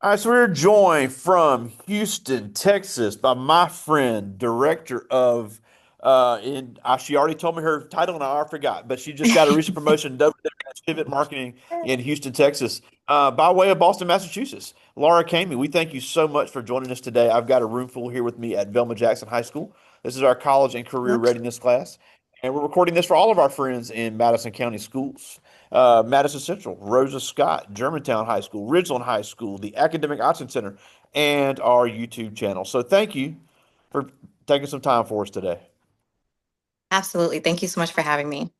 All right, so we're joined from Houston, Texas, by my friend, director of, she already told me her title and I already forgot, but she just got a recent promotion over there at Pivot Marketing in Houston, Texas, by way of Boston, Massachusetts. Laura Camy, we thank you so much for joining us today. I've got a room full here with me at Velma Jackson High School. This is our college and career Love to. readiness class, and we're recording this for all of our friends in Madison County schools. Madison Central, Rosa Scott, Germantown High School, Ridgeland High School, the Academic Option Center, and our YouTube channel. So thank you for taking some time for us today. Absolutely. Thank you so much for having me.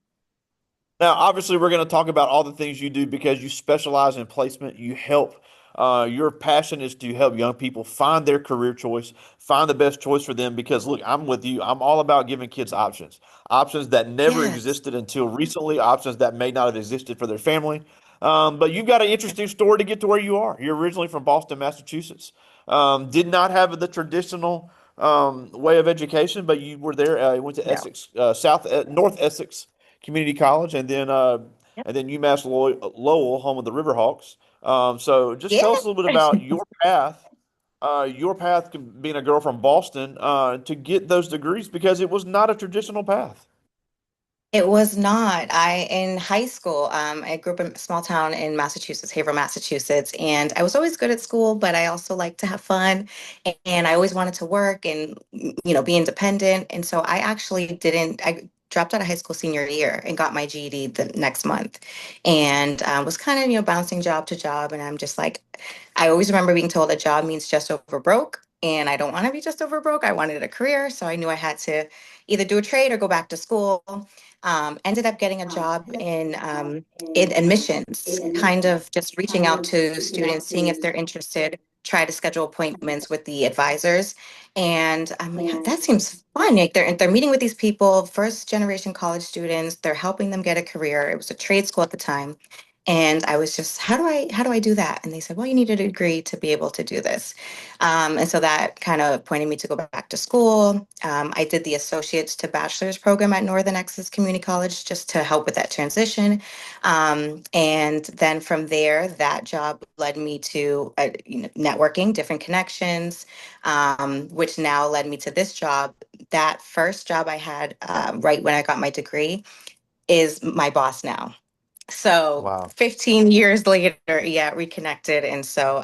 Now, obviously, we're going to talk about all the things you do because you specialize in placement. You help. Your passion is to help young people find their career choice, find the best choice for them. Because, look, I'm with you. I'm all about giving kids options, options that never Yes. existed until recently, options that may not have existed for their family. But you've got an interesting story to get to where you are. You're originally from Boston, Massachusetts. Did not have the traditional way of education, but you were there. You went to Yeah. Essex, North Essex Community College, Yep. and then UMass Lowell, home of the Riverhawks. So just Yeah. tell us a little bit about your path being a girl from Boston to get those degrees because it was not a traditional path. It was not. I in high school, I grew up in a small town in Massachusetts, Haverhill, Massachusetts, and I was always good at school, but I also liked to have fun, and I always wanted to work and be independent. And so I actually didn't. I dropped out of high school senior year and got my GED the next month, and was kind of bouncing job to job, and I'm just like, I always remember being told a job means just over broke. And I don't want to be just over broke. I wanted a career. So I knew I had to either do a trade or go back to school. Ended up getting a job in admissions, kind of just reaching out to students, seeing if they're interested, try to schedule appointments with the advisors. And I'm like, that seems fun. Like they're meeting with these people, first generation college students, they're helping them get a career. It was a trade school at the time. And I was just, how do I do that? And they said, well, you need a degree to be able to do this. And so that kind of pointed me to go back to school. I did the associates to bachelor's program at Northern Texas Community College just to help with that transition. And then from there, that job led me to networking, different connections, which now led me to this job. That first job I had right when I got my degree is my boss now. So Wow. 15 years later, yeah, reconnected. And so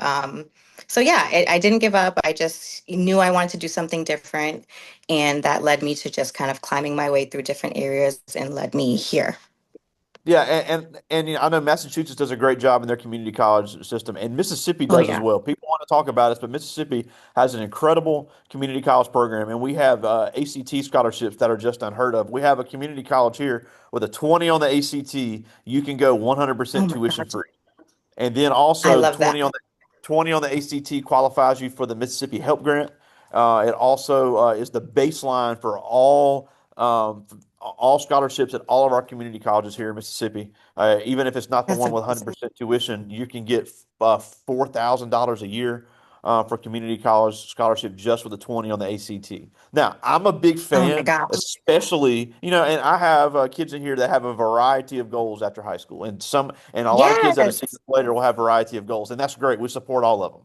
yeah, I didn't give up. I just knew I wanted to do something different. And that led me to just kind of climbing my way through different areas and led me here. Yeah, and I know Massachusetts does a great job in their community college system, and Mississippi Oh, does as yeah. well. People want to talk about it, but Mississippi has an incredible community college program, and we have ACT scholarships that are just unheard of. We have a community college here with a 20 on the ACT. You can go Oh 100% my tuition God. free. And then I also love that. 20 on the ACT qualifies you for the Mississippi Help Grant. It also is the baseline for all scholarships at all of our community colleges here in Mississippi. Even if it's not the That's one with amazing. 100% tuition, you can get $4,000 a year for community college scholarship just with a 20 on the ACT. Now, I'm a big Oh my fan, gosh. especially, and I have kids in here that have a variety of goals after high school, and a lot of kids that are Yes, seasons later will have a variety of goals, and that's great. We support all of them.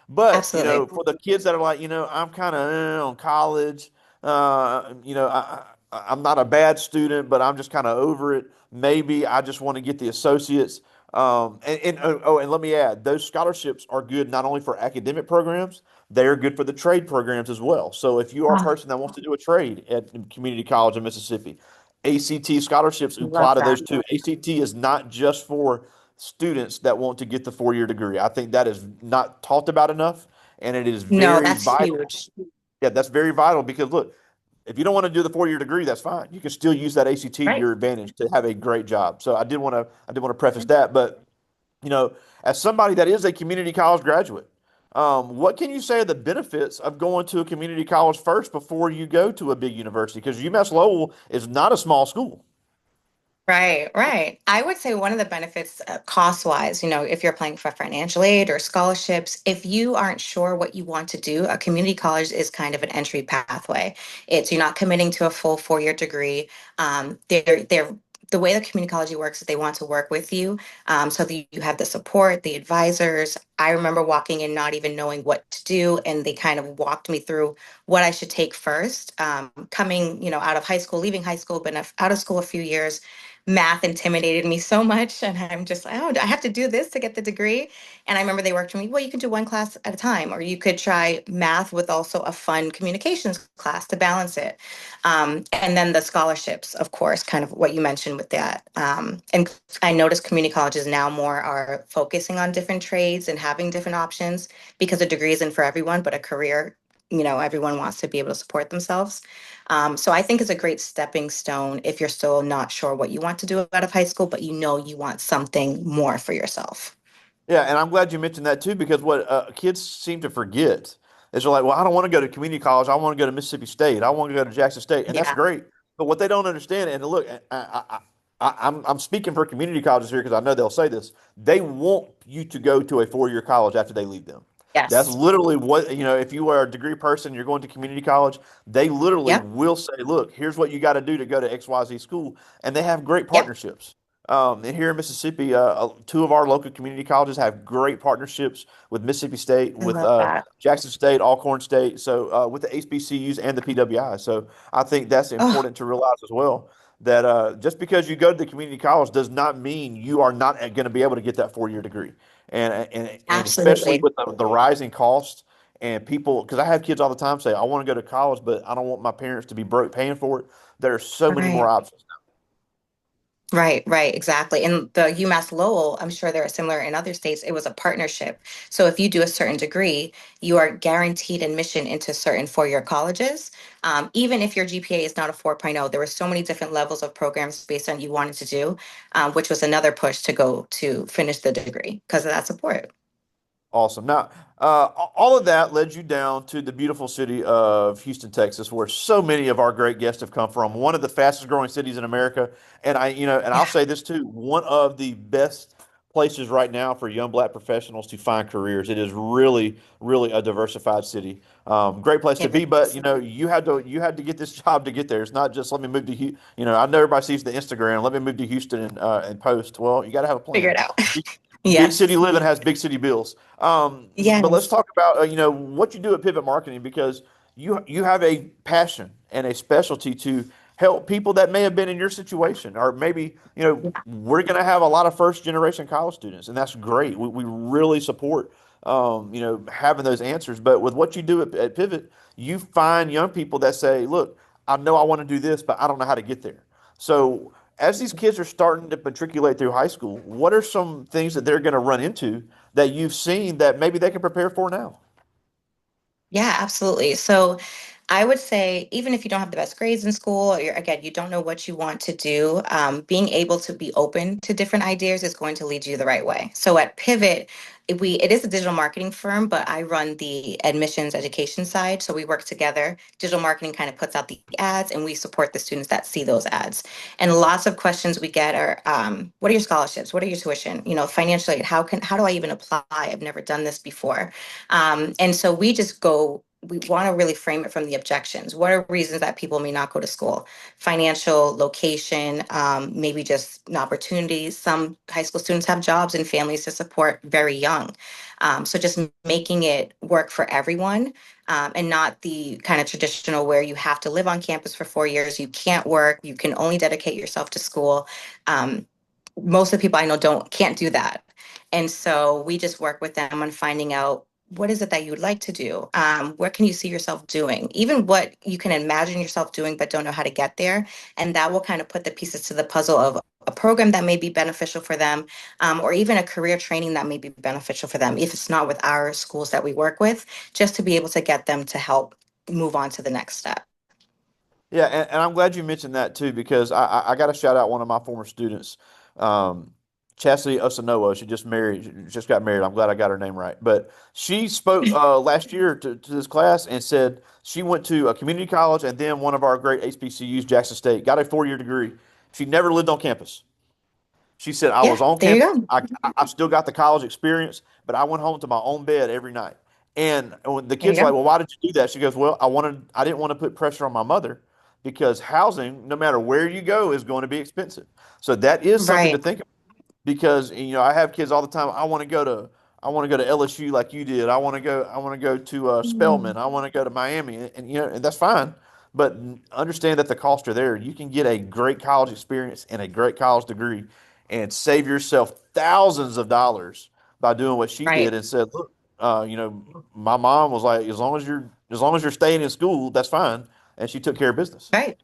But, absolutely. for the kids that are like, I'm kind of on college, I'm not a bad student, but I'm just kind of over it. Maybe I just want to get the associates. And let me add, those scholarships are good not only for academic programs, they're good for the trade programs as well. So if you are a Oh, person that wants to do a trade at community college in Mississippi, ACT scholarships love apply to that. those too. ACT is not just for students that want to get the 4-year degree. I think that is not talked about enough, and it is No, very that's vital. huge. Yeah, that's very vital because look, if you don't want to do the 4-year degree, that's fine. You can still use that ACT to Right. your advantage to have a great job. So I did want to preface that, but as somebody that is a community college graduate, what can you say are the benefits of going to a community college first before you go to a big university? Because UMass Lowell is not a small school. Right, right. I would say one of the benefits, cost-wise, if you're applying for financial aid or scholarships, if you aren't sure what you want to do, a community college is kind of an entry pathway. It's you're not committing to a full 4-year degree. They're the way that community college works is they want to work with you, so that you have the support, the advisors. I remember walking in not even knowing what to do, and they kind of walked me through what I should take first. Coming, out of high school, leaving high school, been out of school a few years. Math intimidated me so much, and I'm just like, oh, I have to do this to get the degree. And I remember they worked with me. Well, you can do one class at a time, or you could try math with also a fun communications class to balance it. And then the scholarships, of course, kind of what you mentioned with that. And I noticed community colleges now more are focusing on different trades and having different options because a degree isn't for everyone, but a career, everyone wants to be able to support themselves. So I think it's a great stepping stone if you're still not sure what you want to do out of high school, but you know you want something more for yourself. Yeah, and I'm glad you mentioned that too, because what kids seem to forget is they're like, well, I don't want to go to community college. I want to go to Mississippi State. I want to go to Jackson State, and that's Yeah. great. But what they don't understand, and look, I'm speaking for community colleges here because I know they'll say this. They want you to go to a 4-year college after they leave them. That's Yes. literally what, if you are a degree person, you're going to community college, they literally Yep. will say, look, here's what you got to do to go to XYZ school. And they have great Yep. partnerships. And here in Mississippi, two of our local community colleges have great partnerships with Mississippi State, I with love that. Jackson State, Alcorn State, so with the HBCUs and the PWI. So I think that's Oh, important to realize as well that just because you go to the community college does not mean you are not going to be able to get that 4-year degree. And especially absolutely. with the rising costs and people, because I have kids all the time say, I want to go to college, but I don't want my parents to be broke paying for it. There are so many more Right. options. Right, right, exactly. And the UMass Lowell, I'm sure there are similar in other states. It was a partnership. So if you do a certain degree, you are guaranteed admission into certain four-year colleges. Even if your GPA is not a 4.0, there were so many different levels of programs based on you wanted to do, which was another push to go to finish the degree because of that support. Awesome. Now, all of that led you down to the beautiful city of Houston, Texas, where so many of our great guests have come from. One of the fastest growing cities in America, and I'll Yeah, say this too, one of the best places right now for young black professionals to find careers. It is really, really a diversified city. Great place to it be, but is. you had to get this job to get there. It's not just let me move to Houston. I know everybody sees the Instagram. Let me move to Houston and post. Well, you got to have a Figure plan. it out. Big city Yes. living has big city bills. But let's Yes. talk about what you do at Pivot Marketing because you have a passion and a specialty to help people that may have been in your situation, or maybe we're going to have a lot of first generation college students, and that's great. We really support having those answers. But with what you do at Pivot, you find young people that say, "Look, I know I want to do this, but I don't know how to get there." So as these kids are starting to matriculate through high school, what are some things that they're going to run into that you've seen that maybe they can prepare for now? Yeah, absolutely. So I would say, even if you don't have the best grades in school, or again, you don't know what you want to do, being able to be open to different ideas is going to lead you the right way. So at Pivot, it is a digital marketing firm, but I run the admissions education side. So we work together. Digital marketing kind of puts out the ads, and we support the students that see those ads. And lots of questions we get are, what are your scholarships? What are your tuition? Financial aid. How do I even apply? I've never done this before. And so we want to really frame it from the objections. What are reasons that people may not go to school? Financial, location, maybe just an opportunity. Some high school students have jobs and families to support very young. So just making it work for everyone, and not the kind of traditional where you have to live on campus for 4 years, you can't work, you can only dedicate yourself to school. Um, Most of the people I know can't do that. And so we just work with them on finding out what is it that you would like to do? What can you see yourself doing? Even what you can imagine yourself doing, but don't know how to get there. And that will kind of put the pieces to the puzzle of a program that may be beneficial for them, or even a career training that may be beneficial for them, if it's not with our schools that we work with, just to be able to get them to help move on to the next step. Yeah, and I'm glad you mentioned that too because I got to shout out one of my former students, um, Chastity Osanoa. She just got married. I'm glad I got her name right. But she spoke last year to this class and said she went to a community college and then one of our great HBCUs, Jackson State, got a 4-year degree. She never lived on campus. She said, I Yeah, was on there you campus. go. I still got the college experience, but I went home to my own bed every night. And when the There you kids were like, go. well, why did you do that? She goes, well, I didn't want to put pressure on my mother. because housing, no matter where you go, is going to be expensive. So that is something to Right. think, because I have kids all the time. I want to go to LSU like you did. I want to go to Spelman. Mm. I want to go to Miami, and that's fine. But understand that the costs are there. You can get a great college experience and a great college degree, and save yourself thousands of dollars by doing what she did Right. and said, "Look, my mom was like, as long as you're staying in school, that's fine," and she took care of business. Right.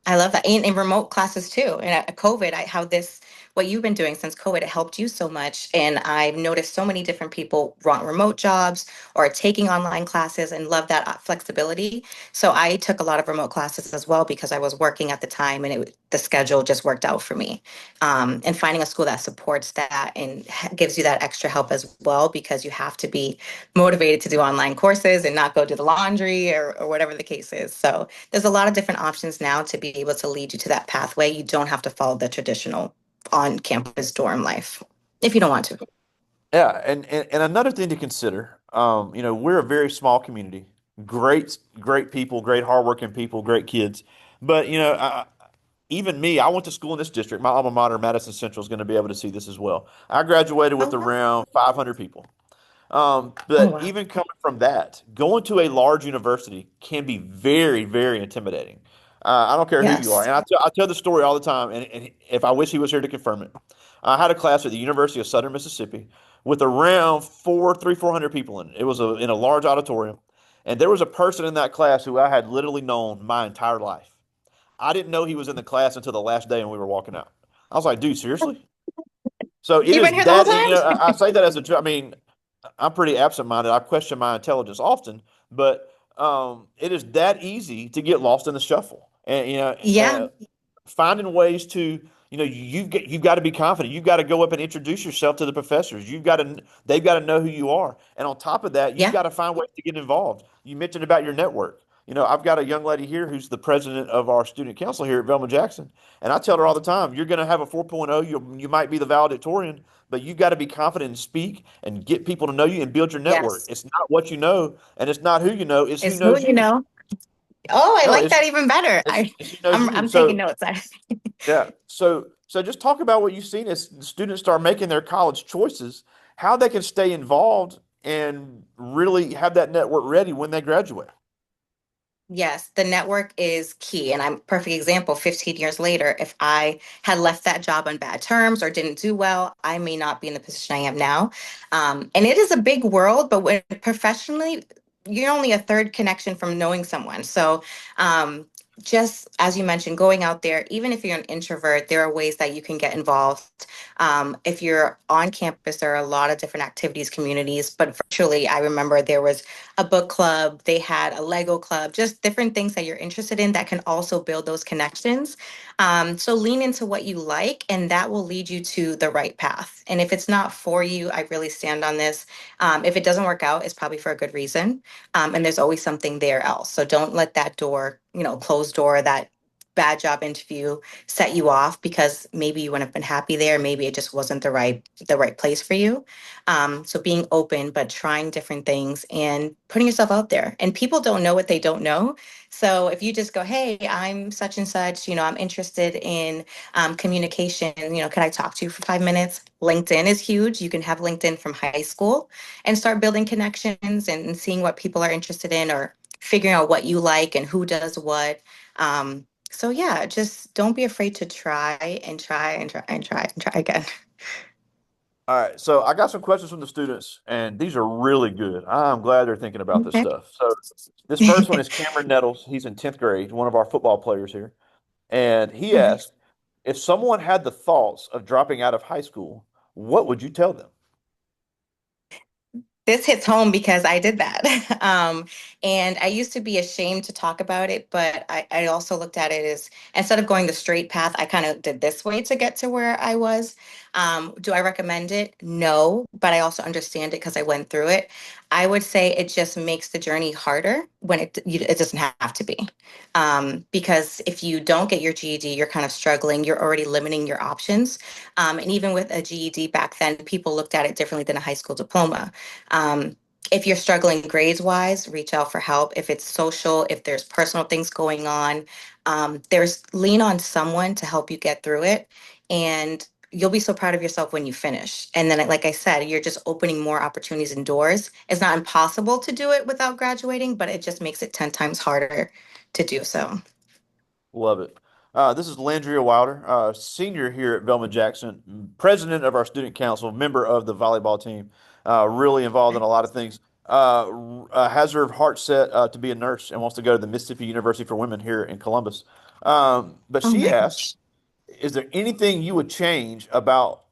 I love that. In remote classes too. And at COVID, how this, what you've been doing since COVID, it helped you so much. And I've noticed so many different people want remote jobs or taking online classes and love that flexibility. So I took a lot of remote classes as well because I was working at the time and the schedule just worked out for me. And finding a school that supports that and gives you that extra help as well, because you have to be motivated to do online courses and not go do the laundry or whatever the case is. So there's a lot of different options now to be able to lead you to that pathway. You don't have to follow the traditional on campus dorm life if you don't want to. Yeah, and another thing to consider, we're a very small community. Great people, great hardworking people, great kids. But even me, I went to school in this district. My alma mater, Madison Central, is going to be able to see this as well. I graduated Oh, with wow. around 500 people. Oh, But wow. even coming from that, going to a large university can be very, very intimidating. I don't care who you are. Yes. And I tell the story all the time, and if I wish he was here to confirm it. I had a class at the University of Southern Mississippi with around 400 people in it. It was in a large auditorium. And there was a person in that class who I had literally known my entire life. I didn't know he was in the class until the last day when we were walking out. I was like, dude, seriously? So it You've is been here the whole that, time? I say that as I mean, I'm pretty absent-minded. I question my intelligence often, but it is that easy to get lost in the shuffle. And Yeah. finding ways to, you've got to be confident. You've got to go up and introduce yourself to the professors. They've got to know who you are. And on top of that, you've Yeah. got to find ways to get involved. You mentioned about your network. I've got a young lady here who's the president of our student council here at Velma Jackson, and I tell her all the time, you're going to have a 4.0. You might be the valedictorian, but you've got to be confident and speak and get people to know you and build your network. Yes. It's not what you know, and it's not who you know, it's who It's who knows you you. know. Oh, I No, like it's that even better. it's who knows you. I'm taking So notes. yeah. So just talk about what you've seen as students start making their college choices, how they can stay involved and really have that network ready when they graduate. Yes, the network is key. And I'm a perfect example. 15 years later, if I had left that job on bad terms or didn't do well, I may not be in the position I am now. And it is a big world, but when professionally, you're only a third connection from knowing someone. So um, just as you mentioned, going out there, even if you're an introvert, there are ways that you can get involved. If you're on campus, there are a lot of different activities, communities, but virtually, I remember there was a book club, they had a Lego club, just different things that you're interested in that can also build those connections. So lean into what you like, and that will lead you to the right path. And if it's not for you, I really stand on this. If it doesn't work out, it's probably for a good reason. And there's always something there else. So don't let that door, closed door, that bad job interview set you off because maybe you wouldn't have been happy there. Maybe it just wasn't the right place for you. So being open, but trying different things and putting yourself out there. And people don't know what they don't know. So if you just go, hey, I'm such and such, I'm interested in communication, can I talk to you for 5 minutes? LinkedIn is huge. You can have LinkedIn from high school and start building connections and seeing what people are interested in or figuring out what you like and who does what. So yeah, just don't be afraid to try and try and try and try and try again. All right, so I got some questions from the students, and these are really good. I'm glad they're thinking about this Okay. stuff. So this first one is Cameron Nettles. He's in 10th grade, one of our football players here. And he asked, if someone had the thoughts of dropping out of high school, what would you tell them? This hits home because I did that. And I used to be ashamed to talk about it, but I also looked at it as instead of going the straight path, I kind of did this way to get to where I was. Do I recommend it? No, but I also understand it because I went through it. I would say it just makes the journey harder when it doesn't have to be. Because if you don't get your GED, you're kind of struggling, you're already limiting your options. And even with a GED back then, people looked at it differently than a high school diploma. Um, If you're struggling grades wise, reach out for help. If it's social, if there's personal things going on, there's lean on someone to help you get through it. And you'll be so proud of yourself when you finish. And then, like I said, you're just opening more opportunities and doors. It's not impossible to do it without graduating, but it just makes it 10 times harder to do so. Love it. This is Landria Wilder, senior here at Velma Jackson, president of our student council, member of the volleyball team, really involved in a lot of things. Has her heart set to be a nurse and wants to go to the Mississippi University for Women here in Columbus. But Oh she my asked, gosh. "Is there anything you would change about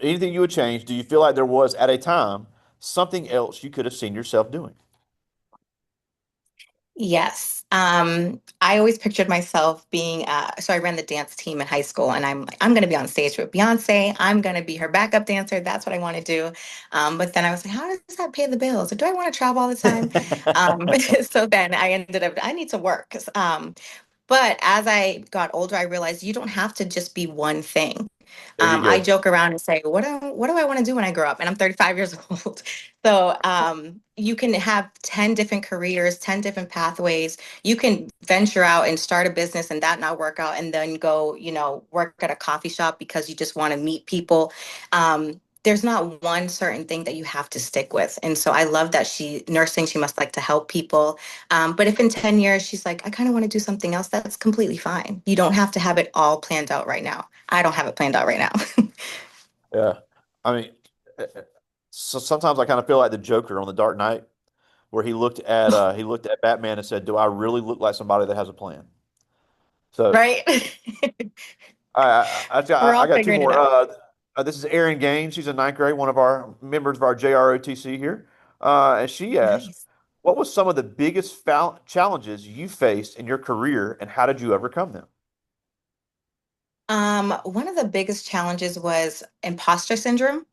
anything you would change? Do you feel like there was at a time something else you could have seen yourself doing?" Yes. I always pictured myself being, so I ran the dance team in high school, and I'm like, I'm going to be on stage with Beyonce. I'm going to be her backup dancer. That's what I want to do. But then I was like, how does that pay the bills? Or do I want to travel all the time? So then I ended up, I need to work. But as I got older, I realized you don't have to just be one thing. There you I go. joke around and say, what do I want to do when I grow up? And I'm 35 years old. So you can have 10 different careers, 10 different pathways. You can venture out and start a business and that not work out and then go, work at a coffee shop because you just want to meet people. There's not one certain thing that you have to stick with. And so I love that nursing, she must like to help people. But if in 10 years she's like, I kind of want to do something else, that's completely fine. You don't have to have it all planned out right now. I don't have it planned out right now. Yeah. I mean, uh, uh, so sometimes I kind of feel like the Joker on The Dark Knight, where he looked at Batman and said, "Do I really look like somebody that has a plan?" So Right? We're I all got two figuring it more. out. This is Erin Gaines. She's in ninth grade, one of our members of our JROTC here, and she asked, Nice. "What was some of the biggest challenges you faced in your career, and how did you overcome them?" One of the biggest challenges was imposter syndrome,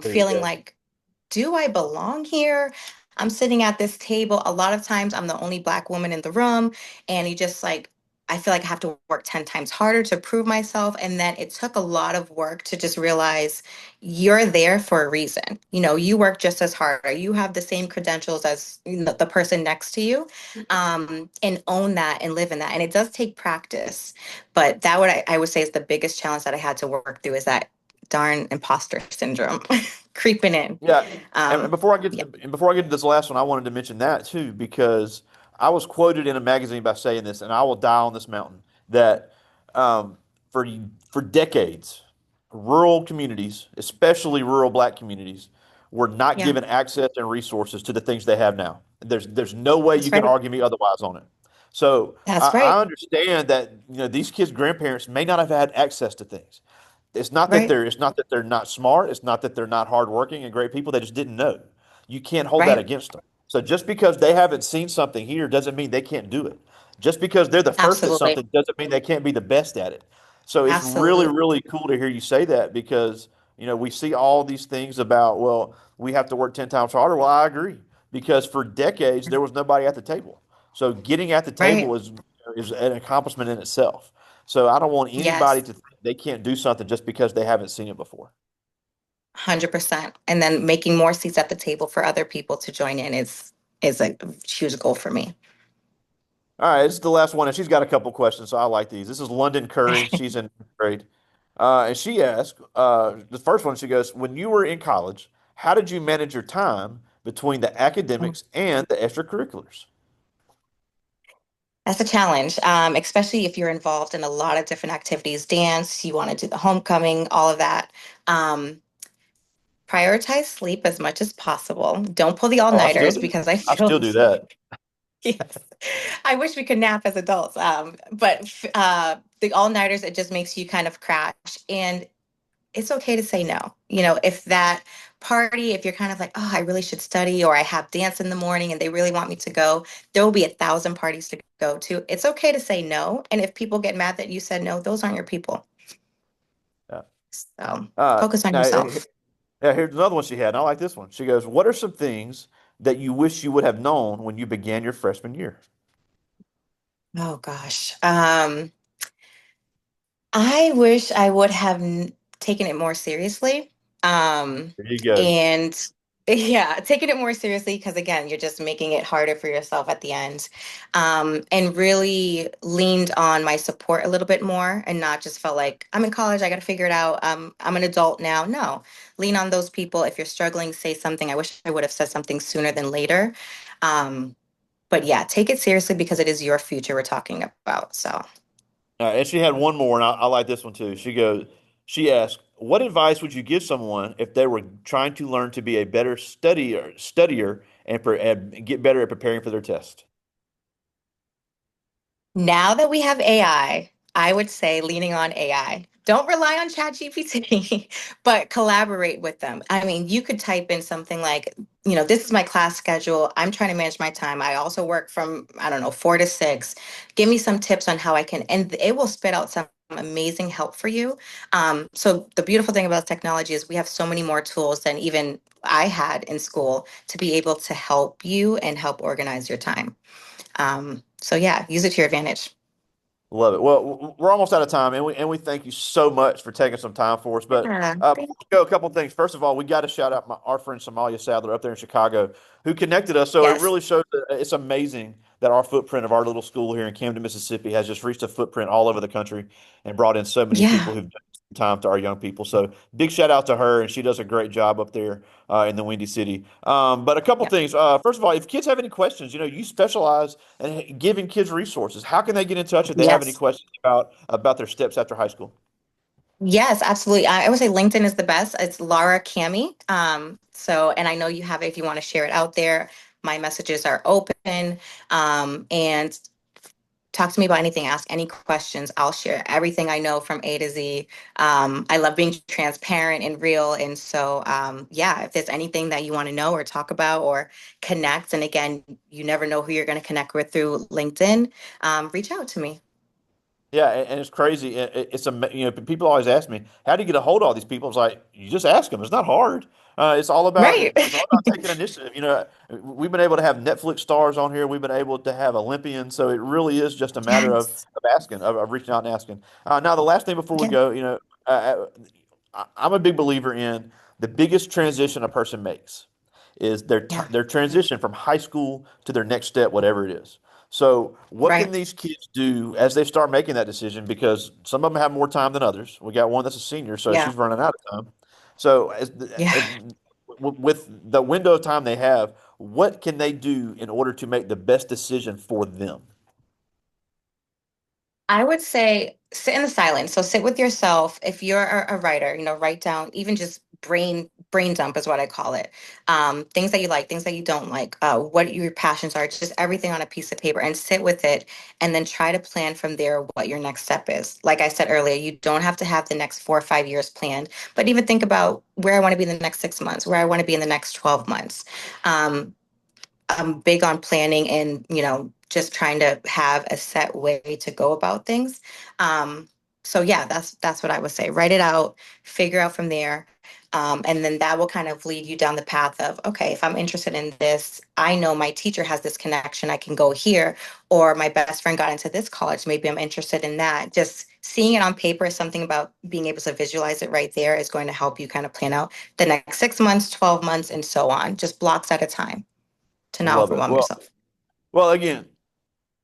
There you feeling go. like, do I belong here? I'm sitting at this table. A lot of times I'm the only Black woman in the room, and you just like, I feel like I have to work 10 times harder to prove myself. And then it took a lot of work to just realize you're there for a reason. You work just as hard, or you have the same credentials as the person next to you, and own that and live in that. And it does take practice. But that what I would say is the biggest challenge that I had to work through is that darn imposter syndrome creeping in. Yeah, and Um, yeah, before I get to this last one, I wanted to mention that too because I was quoted in a magazine by saying this, and I will die on this mountain that um, for for decades, rural communities, especially rural Black communities, were not yeah, given access and resources to the things they have now. There's no way you that's can right. argue me otherwise on it. So That's I right. understand that these kids' grandparents may not have had access to things. Right. It's not that they're not smart. It's not that they're not hardworking and great people. They just didn't know. You can't hold that Right. against them. So just because they haven't seen something here doesn't mean they can't do it. Just because they're the first at Absolutely. something doesn't mean they can't be the best at it. So it's really, Absolutely. really cool to hear you say that because, we see all these things about, well, we have to work 10 times harder. Well, I agree because for decades there was nobody at the table. So getting at the Right. table is an accomplishment in itself. So I don't want anybody Yes. to think they can't do something just because they haven't seen it before. 100%. And then making more seats at the table for other people to join in is a huge goal for me. All right, this is the last one, and she's got a couple questions, so I like these. This is London Curry. She's in grade. And she asked, the first one, she goes, when you were in college, how did you manage your time between the academics and the extracurriculars? That's a challenge, especially if you're involved in a lot of different activities, dance, you want to do the homecoming, all of that. Um, Prioritize sleep as much as possible. Don't pull the Oh, I still all-nighters do. because I I feel still do that. yes. I wish we could nap as adults. But the all-nighters, it just makes you kind of crash. And it's okay to say no. If that party, if you're kind of like, oh, I really should study, or I have dance in the morning and they really want me to go, there will be 1,000 parties to go to. It's okay to say no. And if people get mad that you said no, those aren't your people. Yeah. So focus on Now, yourself. yeah, here's another one she had. And I like this one. She goes, what are some things that you wish you would have known when you began your freshman year? Oh gosh. I wish I would have taken it more seriously. Um, There you go. and Yeah, taking it more seriously because again, you're just making it harder for yourself at the end. And really leaned on my support a little bit more and not just felt like I'm in college, I got to figure it out. I'm an adult now. No, lean on those people. If you're struggling, say something. I wish I would have said something sooner than later. Um, but yeah, take it seriously because it is your future we're talking about. So. And she had one more, and I like this one too. She asked, "What advice would you give someone if they were trying to learn to be a better studier, and get better at preparing for their test?" Now that we have I would say leaning on AI. Don't rely on ChatGPT, but collaborate with them. I mean, you could type in something like, this is my class schedule. I'm trying to manage my time. I also work from, I don't know, 4 to 6. Give me some tips on how I can, and it will spit out some amazing help for you. So the beautiful thing about technology is we have so many more tools than even I had in school to be able to help you and help organize your time. So yeah, use it to your advantage. Love it. Well, we're almost out of time, and we thank you so much for taking some time for us. But Yeah. before we go, a couple of things. First of all, we got to shout out our friend Somalia Sadler up there in Chicago, who connected us. So it Yes. really shows that it's amazing that our footprint of our little school here in Camden, Mississippi, has just reached a footprint all over the country and brought in so many people Yeah. who've done time to our young people. So big shout out to her, and she does a great job up there in the Windy City. But a couple Yeah. things. First of all, if kids have any questions, you specialize and giving kids resources. How can they get in touch if they have any Yes. questions about their steps after high school? Yes, absolutely. I would say LinkedIn is the best. It's Laura Camy. And I know you have it if you want to share it out there. My messages are open. And talk to me about anything. Ask any questions. I'll share everything I know from A to Z. I love being transparent and real. And so, yeah, if there's anything that you want to know or talk about or connect, and again, you never know who you're going to connect with through LinkedIn, reach out to me. Yeah, and it's crazy. It's people always ask me, "How do you get a hold of all these people?" It's like you just ask them. It's not hard. Right. It's all about taking initiative. We've been able to have Netflix stars on here. We've been able to have Olympians. So it really is just a matter Yes. of asking, of reaching out and asking. Now, the last thing before we Yeah. go, uh, I'm a big believer in the biggest transition a person makes is Yeah. their transition from high school to their next step, whatever it is. So, what can Right. these kids do as they start making that decision? Because some of them have more time than others. We got one that's a senior, so Yeah. she's running out of time. So, Yeah. with the window of time they have, what can they do in order to make the best decision for them? I would say sit in the silence. So sit with yourself. If you're a writer, write down even just brain dump is what I call it. Things that you like, things that you don't like, what your passions are, just everything on a piece of paper and sit with it and then try to plan from there what your next step is. Like I said earlier, you don't have to have the next 4 or 5 years planned, but even think about where I want to be in the next 6 months, where I want to be in the next 12 months. Um, I'm big on planning and, just trying to have a set way to go about things. So yeah, that's what I would say. Write it out, figure out from there. And then that will kind of lead you down the path of, okay, if I'm interested in this, I know my teacher has this connection, I can go here, or my best friend got into this college, maybe I'm interested in that. Just seeing it on paper is something about being able to visualize it right there is going to help you kind of plan out the next 6 months, 12 months, and so on, just blocks at a time to not Love it. overwhelm yourself. Well, again,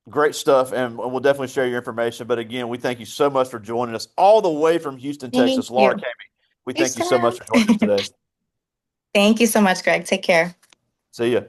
great stuff, and we'll definitely share your information. But again, we thank you so much for joining us all the way from Houston, Thank Texas. Laura you. Camy, we You thank you so much Sam. for joining us today. Thank you so much, Greg. Take care. See ya.